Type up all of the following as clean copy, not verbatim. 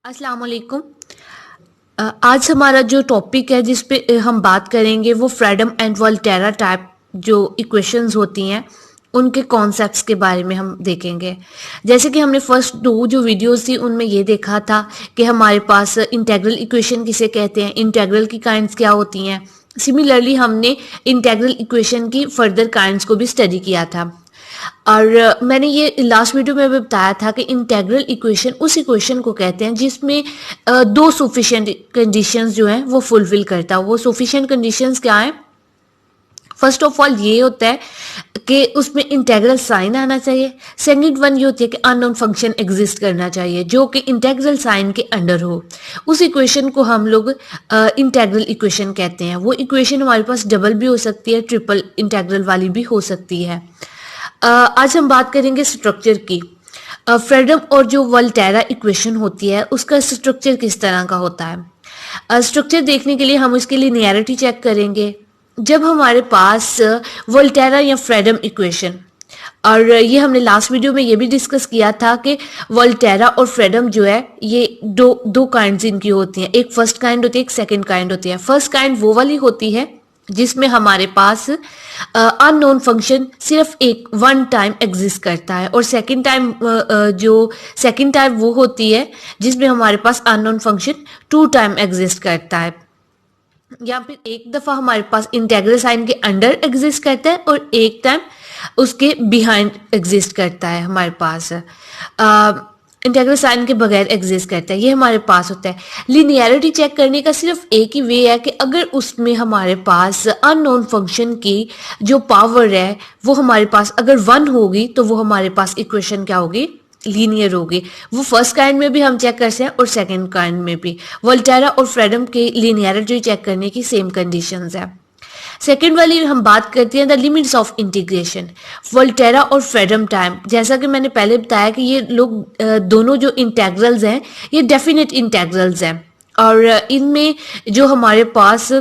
अस्सलाम वालेकुम। आज हमारा जो टॉपिक है जिस पे हम बात करेंगे वो फ्रीडम एंड वोल्टेरा टाइप जो इक्वेशंस होती हैं उनके कॉन्सेप्ट्स के बारे में हम देखेंगे। जैसे कि हमने फर्स्ट दो जो वीडियोस थी उनमें ये देखा था कि हमारे पास इंटेग्रल इक्वेशन किसे कहते हैं, इंटेग्रल की काइंड्स क्या होती हैं। सिमिलरली हमने इंटेग्रल इक्वेशन की फर्दर काइंड्स को भी स्टडी किया था और मैंने ये लास्ट वीडियो में भी बताया था कि इंटेग्रल इक्वेशन उस इक्वेशन को कहते हैं जिसमें दो सफिशिएंट कंडीशंस जो हैं वो फुलफिल करता है। वो सफिशिएंट कंडीशंस क्या हैं? फर्स्ट ऑफ ऑल ये होता है कि उसमें इंटेग्रल साइन आना चाहिए। सेकंड वन ये होती है कि अननोन फंक्शन एग्जिस्ट करना चाहिए जो कि इंटेग्रल साइन के अंडर हो। उस इक्वेशन को हम लोग इंटेग्रल इक्वेशन कहते हैं। वो इक्वेशन हमारे पास डबल भी हो सकती है, ट्रिपल इंटेग्रल वाली भी हो सकती है। आज हम बात करेंगे स्ट्रक्चर की। फ्रीडम और जो वोल्टेरा इक्वेशन होती है उसका स्ट्रक्चर किस तरह का होता है। स्ट्रक्चर देखने के लिए हम इसके लिनियरिटी चेक करेंगे। जब हमारे पास वोल्टेरा या फ्रीडम इक्वेशन, और ये हमने लास्ट वीडियो में ये भी डिस्कस किया था कि वोल्टेरा और फ्रीडम जो है ये दो काइंड्स इनकी होती हैं। एक फर्स्ट काइंड होती है, एक सेकंड काइंड होती है। फर्स्ट काइंड वो वाली होती है जिसमें हमारे पास अननोन फंक्शन सिर्फ एक वन टाइम एग्जिस्ट करता है, और सेकंड टाइम वो होती है जिसमें हमारे पास unknown function to time exist करता है। या फिर एक दफा हमारे पास इंटेग्रल साइन के अंडर एग्जिस्ट करता है और एक टाइम उसके बिहाइंड एग्जिस्ट करता है। हमारे पास इंटेग्रल साइन के बगैर एग्जिस्ट करता है। ये हमारे पास होता है। लिनियरिटी चेक करने का सिर्फ एक ही वे है कि अगर उसमें हमारे पास अननोन फंक्शन की जो पावर है वो हमारे पास अगर वन होगी तो वो हमारे पास इक्वेशन क्या होगी, लीनियर होगी। वो फर्स्ट काइंड में भी हम चेक कर सकते हैं और सेकंड काइंड में भी। वोल्टेरा और फ्रीडम के लिनियरिटी चेक करने की सेम कंडीशंस है। सेकेंड वाली हम बात करते हैं the limits of integration. Volterra और फ्रीडम टाइम, जैसा कि मैंने पहले बताया कि ये लोग दोनों जो इंटेग्रल्स हैं ये डेफिनेट इंटेग्रल्स हैं, और इनमें जो हमारे पास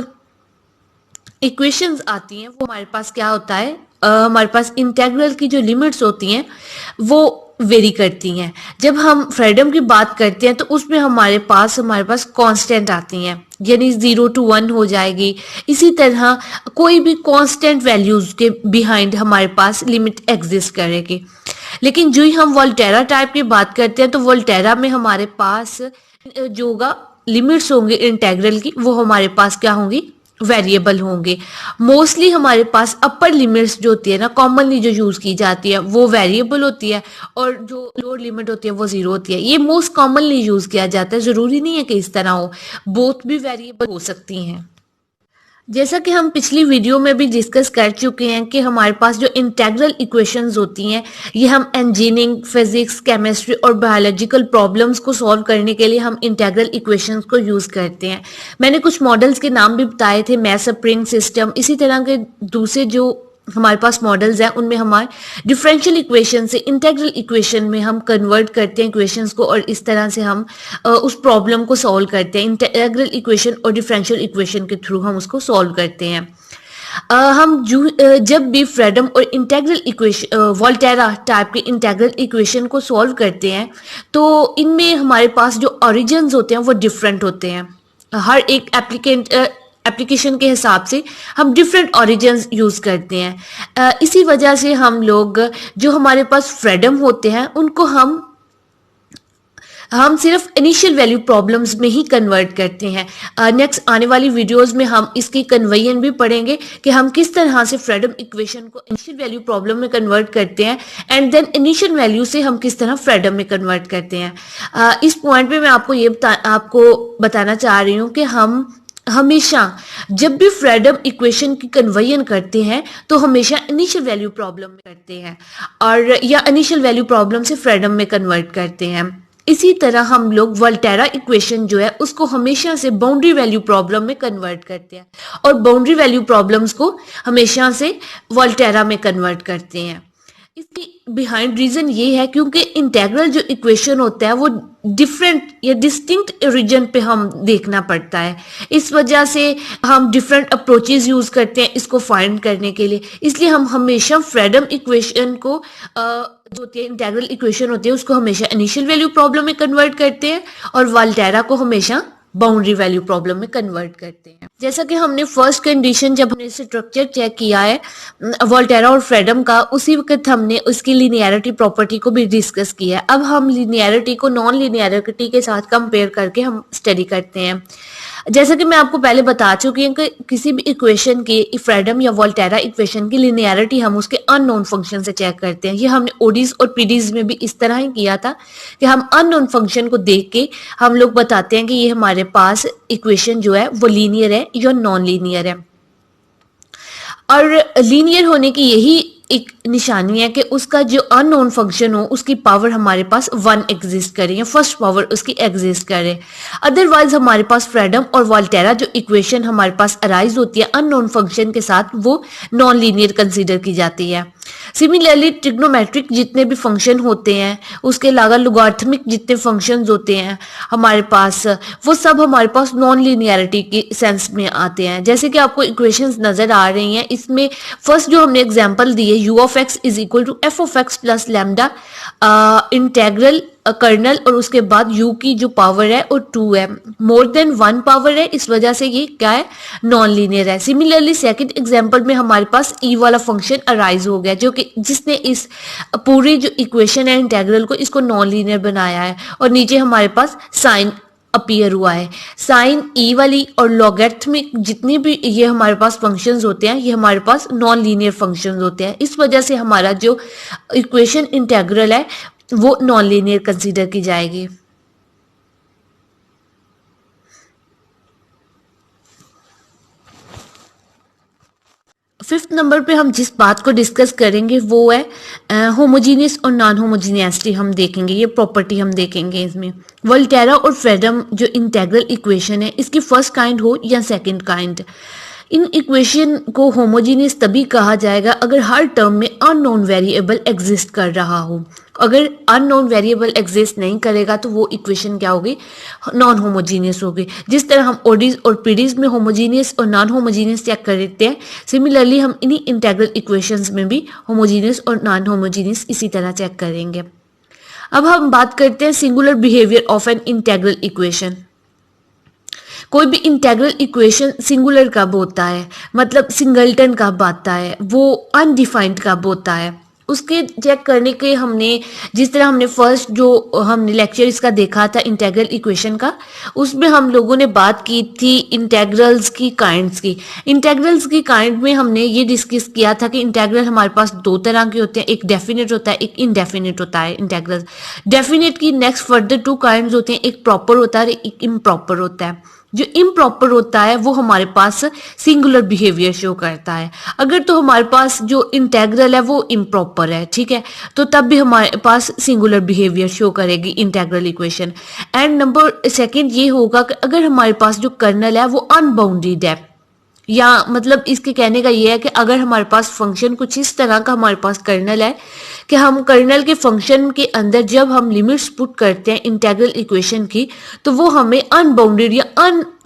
इक्वेशंस आती हैं वो हमारे पास क्या होता है, हमारे पास इंटेग्रल की जो लिमिट्स होती हैं वो वेरी करती हैं। जब हम फ्रीडम की बात करते हैं तो उसमें हमारे पास कांस्टेंट आती हैं, यानी 0 to 1 हो जाएगी। इसी तरह कोई भी कांस्टेंट वैल्यूज के बिहाइंड हमारे पास लिमिट एग्जिस्ट करेगी। लेकिन जो ही हम वोल्टेरा टाइप की बात करते हैं तो वोल्टेरा में हमारे पास जो होगा लिमिट्स होंगे इंटेग्रल की वो हमारे पास क्या होंगी, वेरिएबल होंगे। मोस्टली हमारे पास अपर लिमिट्स जो होती है ना, कॉमनली जो यूज की जाती है वो वेरिएबल होती है, और जो लोअर लिमिट होती है वो जीरो होती है। ये मोस्ट कॉमनली यूज किया जाता है। जरूरी नहीं है कि इस तरह हो, बोथ भी वेरिएबल हो सकती हैं। जैसा कि हम पिछली वीडियो में भी डिस्कस कर चुके हैं कि हमारे पास जो इंटेग्रल इक्वेशंस होती हैं ये हम इंजीनियरिंग, फिजिक्स, केमिस्ट्री और बायोलॉजिकल प्रॉब्लम्स को सॉल्व करने के लिए हम इंटेग्रल इक्वेशंस को यूज करते हैं। मैंने कुछ मॉडल्स के नाम भी बताए थे, मैस स्प्रिंग सिस्टम। इसी तरह के दूसरे जो हमारे पास मॉडल्स हैं उनमें हमारे डिफरेंशियल इक्वेशन से इंटेग्रल इक्वेशन में हम कन्वर्ट करते हैं इक्वेशंस को, और इस तरह से हम उस प्रॉब्लम को सॉल्व करते हैं। इंटेग्रल इक्वेशन और डिफरेंशियल इक्वेशन के थ्रू हम उसको सॉल्व करते हैं। जब भी फ्रीडम और इंटेग्रल इक्वेशन, वोल्टेरा टाइप के इंटेग्रल इक्वेशन को सॉल्व करते हैं तो इनमें हमारे पास जो ओरिजिन्स होते हैं वो डिफरेंट होते हैं। हर एक एप्लीकेशन के हिसाब से हम डिफरेंट ओरिजिन्स यूज करते हैं। इसी वजह से हम लोग जो हमारे पास फ्रीडम होते हैं उनको हम सिर्फ इनिशियल वैल्यू प्रॉब्लम्स में ही कन्वर्ट करते हैं। नेक्स्ट आने वाली वीडियोस में हम इसकी कन्वर्जन भी पढ़ेंगे कि हम किस तरह से फ्रीडम इक्वेशन को इनिशियल वैल्यू प्रॉब्लम में कन्वर्ट करते हैं, एंड देन इनिशियल वैल्यू से हम किस तरह फ्रीडम में कन्वर्ट करते हैं। इस पॉइंट पे मैं आपको बताना चाह रही हूँ कि हम हमेशा जब भी फ्रीडम इक्वेशन की कन्वर्जन करते हैं तो हमेशा इनिशियल वैल्यू प्रॉब्लम में करते हैं, और या इनिशियल वैल्यू प्रॉब्लम से फ्रीडम में कन्वर्ट करते हैं। इसी तरह हम लोग वोल्टेरा इक्वेशन जो है उसको हमेशा से बाउंड्री वैल्यू प्रॉब्लम में कन्वर्ट करते हैं, और बाउंड्री वैल्यू प्रॉब्लम्स को हमेशा से वोल्टेरा में कन्वर्ट करते हैं। इसकी बिहाइंड रीजन ये है क्योंकि इंटेग्रल जो इक्वेशन होता है वो डिफरेंट या डिस्टिंक्ट रीजन पे हम देखना पड़ता है। इस वजह से हम डिफरेंट अप्रोचेस यूज करते हैं इसको फाइंड करने के लिए। इसलिए हम हमेशा फ्रेडम इक्वेशन को जो होती है इंटीग्रल इक्वेशन होती है उसको हमेशा इनिशियल वैल्यू प्रॉब्लम में कन्वर्ट करते हैं और वोल्टेरा को हमेशा बाउंड्री वैल्यू प्रॉब्लम में कन्वर्ट करते हैं। जैसा कि हमने फर्स्ट कंडीशन जब हमने स्ट्रक्चर चेक किया है वोल्टेरा और फ्रेडम का, उसी वक्त हमने उसकी लिनियरिटी प्रॉपर्टी को भी डिस्कस किया है। अब हम लिनियरिटी को नॉन लिनियरिटी के साथ कंपेयर करके हम स्टडी करते हैं। जैसा कि मैं आपको पहले बता चुकी हूँ कि किसी भी इक्वेशन की फ्रेडम या वोल्टेरा इक्वेशन की लिनियरिटी हम उसके अननोन फंक्शन से चेक करते हैं। ये हमने ओडीज और पीडीज में भी इस तरह ही किया था कि हम अननोन फंक्शन को देख के हम लोग बताते हैं कि ये हमारे पास इक्वेशन जो है वो लीनियर है या नॉन लीनियर है। और लीनियर होने की यही एक निशानी है कि उसका जो अननोन फंक्शन हो उसकी पावर हमारे पास 1 एग्जिस्ट करे या फर्स्ट पावर उसकी एग्जिस्ट करे। अदरवाइज हमारे पास फ्रेडम और वोल्टेरा जो इक्वेशन हमारे पास अराइज होती है अननोन फंक्शन के साथ वो नॉन लीनियर कंसीडर की जाती है। सिमिलरली ट्रिग्नोमेट्रिक जितने भी फंक्शन होते हैं, उसके अलावा लॉगरिथमिक जितने फंक्शंस होते हैं हमारे पास, वो सब हमारे पास नॉन लीनियरिटी के सेंस में आते हैं। जैसे कि आपको इक्वेशंस नजर आ रही हैं, इसमें फर्स्ट जो हमने एग्जांपल दी है u of X is equal to F of X plus lambda integral kernel और उसके बाद u की जो पावर है वो 2 है, मोर देन 1 पावर है, इस वजह से ये क्या है नॉन लीनियर है। सिमिलरली सेकंड एग्जांपल में हमारे पास e वाला फंक्शन अराइज हो गया जो कि जिसने इस पूरी जो इक्वेशन है इंटीग्रल को इसको नॉन लीनियर बनाया है और नीचे हमारे पास साइन अपीयर हुआ है। साइन ई वाली और लॉगरिथमिक जितनी भी ये हमारे पास फंक्शंस होते हैं ये हमारे पास नॉन लीनियर फंक्शंस होते हैं। इस वजह से हमारा जो इक्वेशन इंटीग्रल है वो नॉन लीनियर कंसीडर की जाएगी। फिफ्थ नंबर पे हम जिस बात को डिस्कस करेंगे वो है होमोजीनियस और नॉन होमोजीनियसिटी हम देखेंगे, ये प्रॉपर्टी हम देखेंगे इसमें। वोल्टेरा और फ्रेडम जो इंटीग्रल इक्वेशन है इसकी फर्स्ट काइंड हो या सेकंड काइंड, इन इक्वेशन को होमोजीनियस तभी कहा जाएगा अगर हर टर्म में अननोन वेरिएबल एग्जिस्ट कर रहा हो। अगर अननोन वेरिएबल एग्जिस्ट नहीं करेगा तो वो इक्वेशन क्या होगी, नॉन होमोजीनियस होगी। जिस तरह हम ओडीज और पीडीज में होमोजीनियस और नॉन होमोजीनियस चेक करते हैं, सिमिलरली हम इन्हीं इंटीग्रल इक्वेशंस में भी होमोजीनियस और नॉन होमोजीनियस इसी तरह चेक करेंगे। अब हम बात करते हैं singular behaviour of an integral equation. कोई भी इंटीग्रल इक्वेशन सिंगुलर कब होता है, मतलब सिंगलटन कब आता है, वो अनडिफाइंड कब होता है, उसके चेक करने के हमने जिस तरह हमने फर्स्ट जो हमने लेक्चर इसका देखा था इंटीग्रल इक्वेशन का, उसमें हम लोगों ने बात की थी इंटीग्रल्स की काइंड्स की। इंटीग्रल्स की काइंड में हमने ये डिस्कस किया था कि इंटीग्रल हमारे पास दो तरह के होते हैं, एक डेफिनेट होता है, एक इनडेफिनेट होता है। इंटीग्रल डेफिनेट की नेक्स्ट फर्दर 2 काइंड्स होते हैं, एक प्रॉपर होता है और एक इम्प्रॉपर होता है। जो इम्प्रॉपर होता है वो हमारे पास सिंगुलर बिहेवियर शो करता है। अगर तो हमारे पास जो इंटीग्रल है वो इम्प्रॉपर है, ठीक है, तो तब भी हमारे पास सिंगुलर बिहेवियर शो करेगी integral equation. And number second ये होगा कि अगर हमारे पास जो कर्नल है वो अनबाउंडेड है, या मतलब इसके कहने का ये है कि अगर हमारे पास फंक्शन कुछ इस तरह का हमारे पास कर्नल है कि हम कर्नल के फंक्शन के अंदर जब हम लिमिट्स पुट करते हैं इंटीग्रल इक्वेशन की तो वो हमें अनबाउंडेड या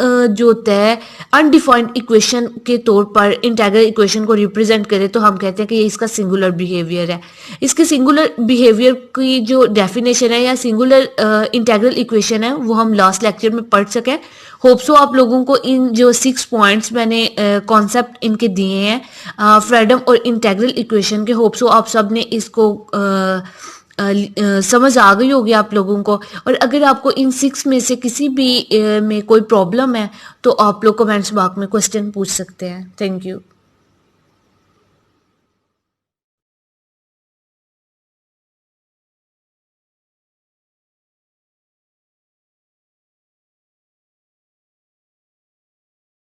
जो होता है अनडिफाइंड इक्वेशन के तौर पर इंटीग्रल इक्वेशन को रिप्रेजेंट करे, तो हम कहते हैं कि ये इसका सिंगुलर बिहेवियर है। इसके सिंगुलर बिहेवियर की जो डेफिनेशन है या सिंगुलर इंटीग्रल इक्वेशन है वो हम लास्ट लेक्चर में पढ़ सकें। होप सो आप लोगों को इन जो 6 पॉइंट्स मैंने कॉन्सेप्ट इनके दिए हैं फ्रीडम और इंटीग्रल इक्वेशन के, होप सो आप सब ने इसको समझ आ गई होगी आप लोगों को। और अगर आपको इन 6 में से किसी भी में कोई प्रॉब्लम है तो आप लोग कमेंट्स बॉक्स में क्वेश्चन पूछ सकते हैं। Thank you.